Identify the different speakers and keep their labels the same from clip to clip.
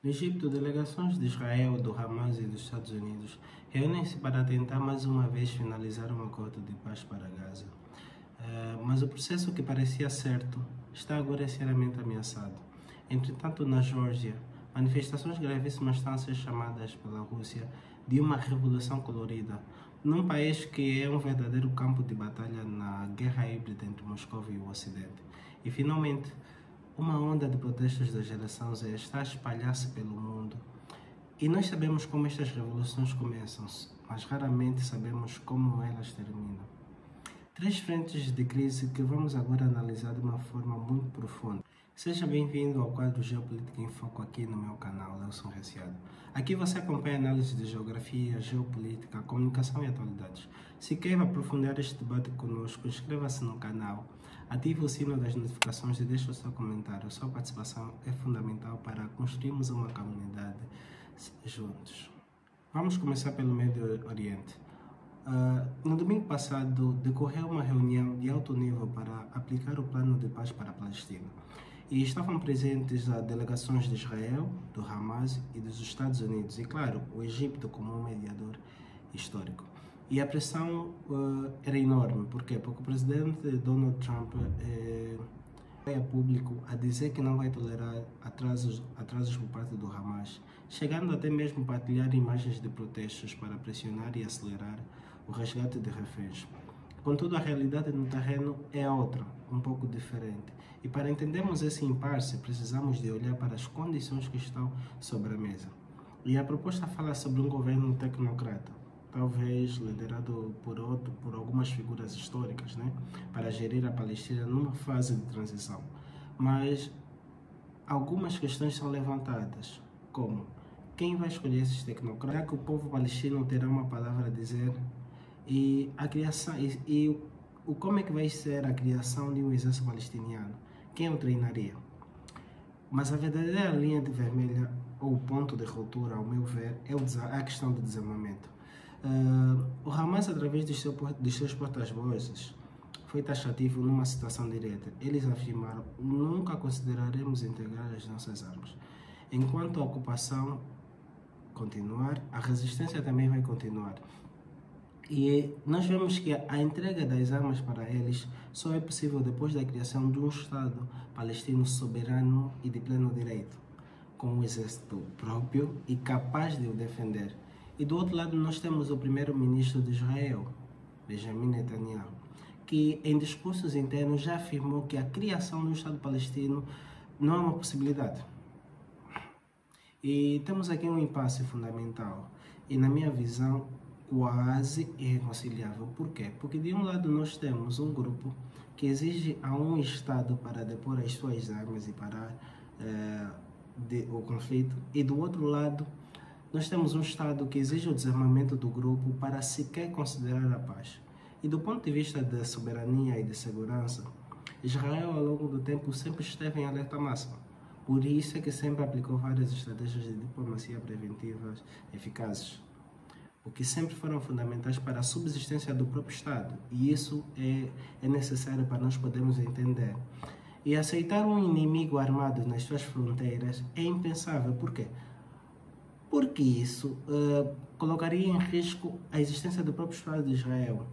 Speaker 1: No Egito, delegações de Israel, do Hamas e dos Estados Unidos reúnem-se para tentar mais uma vez finalizar um acordo de paz para Gaza. Mas o processo que parecia certo está agora seriamente ameaçado. Entretanto, na Geórgia, manifestações gravíssimas estão a ser chamadas pela Rússia de uma revolução colorida, num país que é um verdadeiro campo de batalha na guerra híbrida entre Moscou e o Ocidente. E finalmente, uma onda de protestos da geração Z está a espalhar-se pelo mundo. E nós sabemos como estas revoluções começam, mas raramente sabemos como elas terminam. Três frentes de crise que vamos agora analisar de uma forma muito profunda. Seja bem-vindo ao quadro Geopolítica em Foco aqui no meu canal, Elson Reciado. Aqui você acompanha análise de geografia, geopolítica, comunicação e atualidades. Se quer aprofundar este debate conosco, inscreva-se no canal, ative o sino das notificações e deixe o seu comentário. Sua participação é fundamental para construirmos uma comunidade juntos. Vamos começar pelo Médio Oriente. No domingo passado, decorreu uma reunião de alto nível para aplicar o plano de paz para a Palestina. E estavam presentes delegações de Israel, do Hamas e dos Estados Unidos, e claro, o Egito como um mediador histórico. E a pressão era enorme. Por quê? Porque o presidente Donald Trump veio a público a dizer que não vai tolerar atrasos por parte do Hamas, chegando até mesmo a partilhar imagens de protestos para pressionar e acelerar o resgate de reféns. Contudo, a realidade no terreno é outra, um pouco diferente. E para entendermos esse impasse, precisamos de olhar para as condições que estão sobre a mesa. E a proposta fala sobre um governo tecnocrata, talvez liderado por algumas figuras históricas, para gerir a Palestina numa fase de transição. Mas algumas questões são levantadas, como quem vai escolher esses tecnocratas? Será que o povo palestino terá uma palavra a dizer? E a criação como é que vai ser a criação de um exército palestiniano? Quem o treinaria? Mas a verdadeira linha de vermelha, ou ponto de ruptura, ao meu ver, é a questão do desarmamento. O Hamas, através dos seus porta-vozes, foi taxativo numa citação direta. Eles afirmaram: nunca consideraremos integrar as nossas armas. Enquanto a ocupação continuar, a resistência também vai continuar. E nós vemos que a entrega das armas para eles só é possível depois da criação de um Estado palestino soberano e de pleno direito, com um exército próprio e capaz de o defender. E do outro lado nós temos o primeiro-ministro de Israel, Benjamin Netanyahu, que em discursos internos já afirmou que a criação de um Estado palestino não é uma possibilidade. E temos aqui um impasse fundamental e, na minha visão, quase irreconciliável. Por quê? Porque de um lado nós temos um grupo que exige a um Estado para depor as suas armas e parar o conflito, e do outro lado nós temos um Estado que exige o desarmamento do grupo para sequer considerar a paz. E do ponto de vista da soberania e de segurança, Israel ao longo do tempo sempre esteve em alerta máxima. Por isso é que sempre aplicou várias estratégias de diplomacia preventivas eficazes, o que sempre foram fundamentais para a subsistência do próprio Estado. E isso é necessário para nós podermos entender. E aceitar um inimigo armado nas suas fronteiras é impensável. Por quê? Porque isso colocaria em risco a existência do próprio Estado de Israel.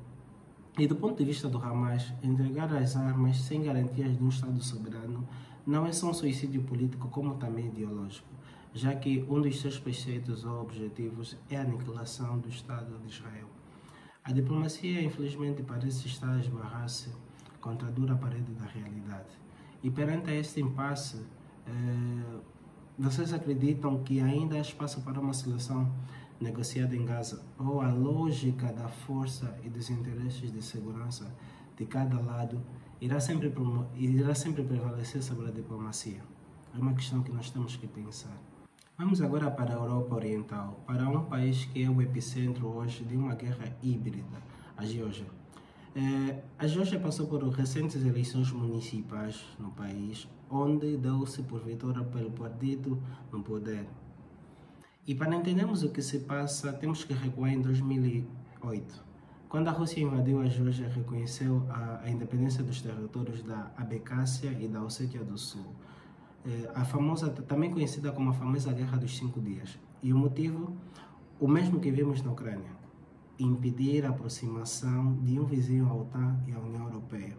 Speaker 1: E do ponto de vista do Hamas, entregar as armas sem garantias de um Estado soberano não é só um suicídio político, como também ideológico, já que um dos seus preceitos ou objetivos é a aniquilação do Estado de Israel. A diplomacia, infelizmente, parece estar a esbarrar-se contra a dura parede da realidade. E perante este impasse, vocês acreditam que ainda há espaço para uma solução negociada em Gaza? Ou a lógica da força e dos interesses de segurança de cada lado irá sempre prevalecer sobre a diplomacia? É uma questão que nós temos que pensar. Vamos agora para a Europa Oriental, para um país que é o epicentro hoje de uma guerra híbrida, a Geórgia. A Geórgia passou por recentes eleições municipais no país, onde deu-se por vitória pelo partido no poder. E para entendermos o que se passa, temos que recuar em 2008, quando a Rússia invadiu a Geórgia e reconheceu a independência dos territórios da Abkhazia e da Ossétia do Sul. também conhecida como a famosa Guerra dos 5 Dias. E o motivo, o mesmo que vimos na Ucrânia: impedir a aproximação de um vizinho à OTAN e à União Europeia.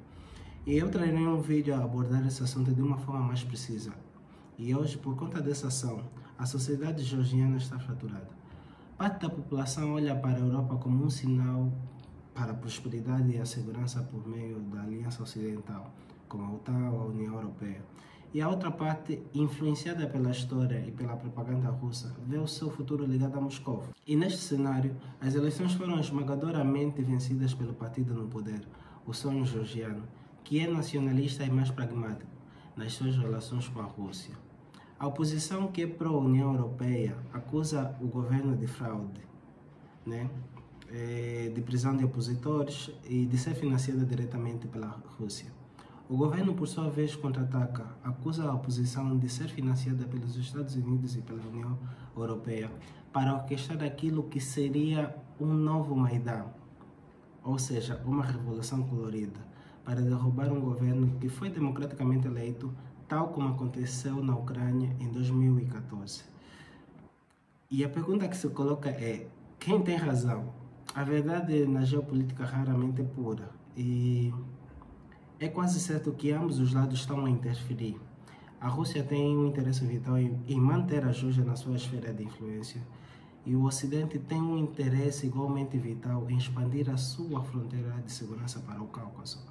Speaker 1: E eu trarei um vídeo a abordar esse assunto de uma forma mais precisa. E hoje, por conta dessa ação, a sociedade georgiana está fraturada. Parte da população olha para a Europa como um sinal para a prosperidade e a segurança por meio da Aliança Ocidental, como a OTAN ou a União Europeia. E a outra parte, influenciada pela história e pela propaganda russa, vê o seu futuro ligado a Moscou. E neste cenário, as eleições foram esmagadoramente vencidas pelo partido no poder, o Sonho Georgiano, que é nacionalista e mais pragmático nas suas relações com a Rússia. A oposição, que é pró-União Europeia, acusa o governo de fraude, de prisão de opositores e de ser financiada diretamente pela Rússia. O governo, por sua vez, contra-ataca, acusa a oposição de ser financiada pelos Estados Unidos e pela União Europeia para orquestrar aquilo que seria um novo Maidan, ou seja, uma revolução colorida, para derrubar um governo que foi democraticamente eleito, tal como aconteceu na Ucrânia em 2014. E a pergunta que se coloca é: quem tem razão? A verdade na geopolítica raramente é pura e é quase certo que ambos os lados estão a interferir. A Rússia tem um interesse vital em manter a Geórgia na sua esfera de influência e o Ocidente tem um interesse igualmente vital em expandir a sua fronteira de segurança para o Cáucaso.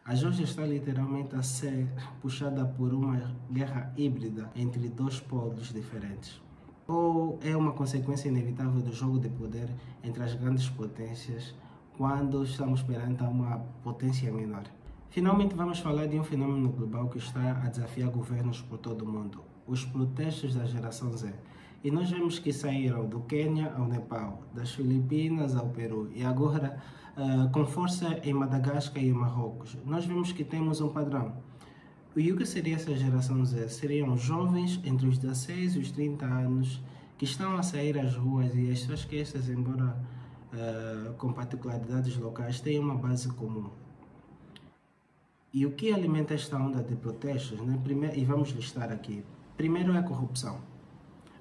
Speaker 1: A Geórgia está literalmente a ser puxada por uma guerra híbrida entre dois polos diferentes. Ou é uma consequência inevitável do jogo de poder entre as grandes potências quando estamos perante uma potência menor. Finalmente vamos falar de um fenômeno global que está a desafiar governos por todo o mundo: os protestos da geração Z. E nós vemos que saíram do Quênia ao Nepal, das Filipinas ao Peru e agora com força em Madagascar e em Marrocos. Nós vemos que temos um padrão. E o que seria essa geração Z? Seriam jovens entre os 16 e os 30 anos que estão a sair às ruas e as suas queixas, embora com particularidades locais, têm uma base comum. E o que alimenta esta onda de protestos, e vamos listar aqui. Primeiro é a corrupção.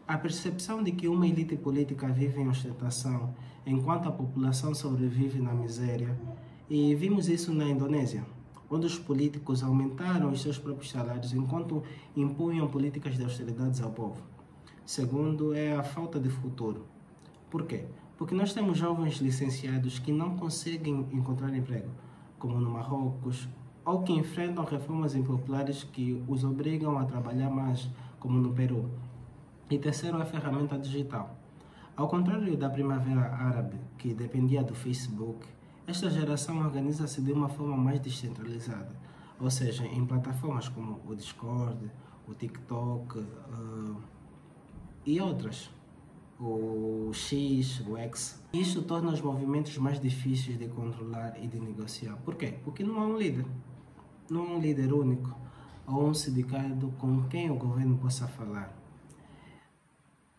Speaker 1: A percepção de que uma elite política vive em ostentação, enquanto a população sobrevive na miséria. E vimos isso na Indonésia, onde os políticos aumentaram os seus próprios salários enquanto impunham políticas de austeridades ao povo. Segundo é a falta de futuro. Por quê? Porque nós temos jovens licenciados que não conseguem encontrar emprego, como no Marrocos, ou que enfrentam reformas impopulares que os obrigam a trabalhar mais, como no Peru. E terceiro é a ferramenta digital. Ao contrário da Primavera Árabe, que dependia do Facebook, esta geração organiza-se de uma forma mais descentralizada, ou seja, em plataformas como o Discord, o TikTok e outras, o X, o X. Isto torna os movimentos mais difíceis de controlar e de negociar. Por quê? Porque não há um líder. Não há um líder único ou um sindicato com quem o governo possa falar.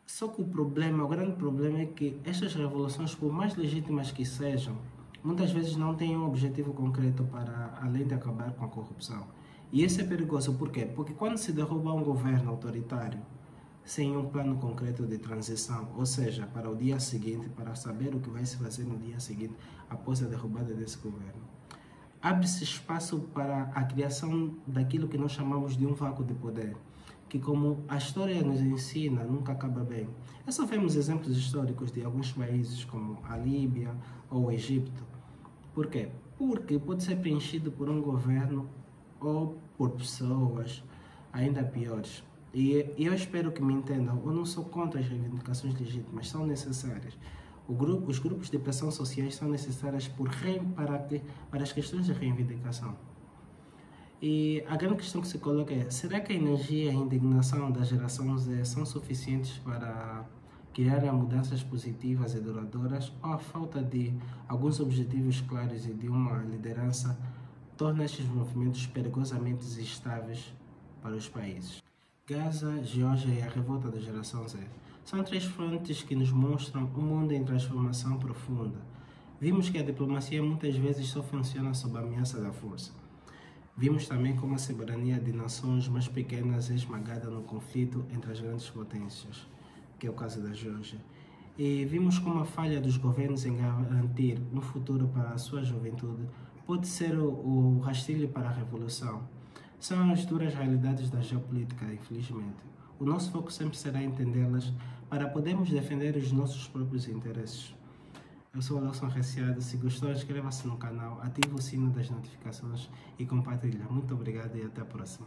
Speaker 1: Só que o grande problema é que estas revoluções, por mais legítimas que sejam, muitas vezes não têm um objetivo concreto para além de acabar com a corrupção. E isso é perigoso, por quê? Porque quando se derruba um governo autoritário, sem um plano concreto de transição, ou seja, para o dia seguinte, para saber o que vai se fazer no dia seguinte, após a derrubada desse governo, abre-se espaço para a criação daquilo que nós chamamos de um vácuo de poder, que, como a história nos ensina, nunca acaba bem. Só vemos exemplos históricos de alguns países, como a Líbia ou o Egito. Por quê? Porque pode ser preenchido por um governo ou por pessoas ainda piores. E eu espero que me entendam, eu não sou contra as reivindicações legítimas, são necessárias. Os grupos de pressão sociais são necessários para as questões de reivindicação. E a grande questão que se coloca é: será que a energia e a indignação da geração Z são suficientes para criar mudanças positivas e duradouras, ou a falta de alguns objetivos claros e de uma liderança torna estes movimentos perigosamente instáveis para os países? Gaza, Geórgia e a revolta da geração Z são três frontes que nos mostram um mundo em transformação profunda. Vimos que a diplomacia muitas vezes só funciona sob a ameaça da força. Vimos também como a soberania de nações mais pequenas é esmagada no conflito entre as grandes potências, que é o caso da Geórgia. E vimos como a falha dos governos em garantir um futuro para a sua juventude pode ser o rastilho para a revolução. São as duras realidades da geopolítica, infelizmente. O nosso foco sempre será entendê-las para podermos defender os nossos próprios interesses. Eu sou o Lawson Reciado. Se gostou, inscreva-se no canal, ative o sino das notificações e compartilhe. Muito obrigado e até a próxima.